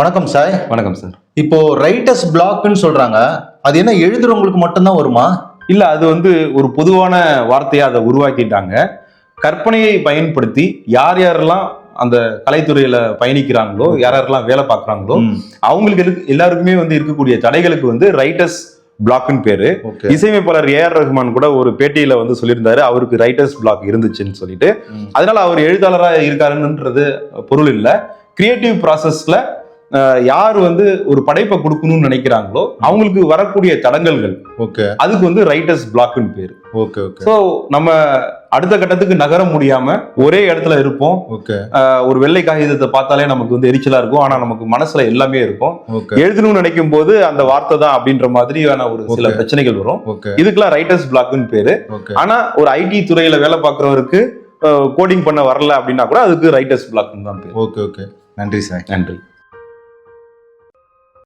வணக்கம் சார். வணக்கம் சார். இப்போ ரைட்டர்ஸ் பிளாக்னு சொல்றாங்க, அது என்ன எழுதுறவங்களுக்கு மட்டும்தான் வருமா? இல்ல, அது ஒரு பொதுவான வார்த்தையா அதை உருவாக்கிட்டாங்க. கற்பனையை பயன்படுத்தி யார் யாரெல்லாம் அந்த கலைத்துறையில பயணிக்கிறாங்களோ, யார் யாரெல்லாம் வேலை பார்க்கறாங்களோ, அவங்களுக்கு எல்லாருக்குமே இருக்கக்கூடிய தடைகளுக்கு ரைட்டர்ஸ் பிளாக்னு பேரு. இசையமைப்பாளர் ஏஆர் ரஹ்மான் கூட ஒரு பேட்டியில சொல்லியிருந்தாரு, அவருக்கு ரைட்டர்ஸ் பிளாக் இருந்துச்சுன்னு சொல்லிட்டு. அதனால அவர் எழுத்தாளரா இருக்காருன்றது பொருள் இல்ல. கிரியேட்டிவ் ப்ராசஸ்ல யார் ஒரு படைப்பை கொடுக்கணும்னு நினைக்கிறாங்களோ அவங்களுக்கு வரக்கூடிய தடங்கல்கள், அதுக்கு ரைட்டர்ஸ் பிளாக்னு பேரு. சோ நம்ம அடுத்த கட்டத்துக்கு நகர முடியாம ஒரே இடத்துல இருப்போம். ஒரு வெள்ளை காகிதத்தை பார்த்தாலே நமக்கு எரிச்சலா இருக்கும், ஆனா நமக்கு மனசுல எல்லாமே இருக்கும். எழுதணும்னு நினைக்கும் போது அந்த வார்த்தை தான் அப்படின்ற மாதிரியான ஒரு சில பிரச்சனைகள் வரும். இதுக்கெல்லாம் ரைட்டர்ஸ் பிளாக்னு பேரு. ஆனா ஒரு ஐடி துறையில வேலை பார்க்கிறவருக்கு கோடிங் பண்ண வரல அப்படின்னா கூட அதுக்கு ரைட்டர்ஸ் பிளாக்னு தான் பேரு. நன்றி சார். நன்றி.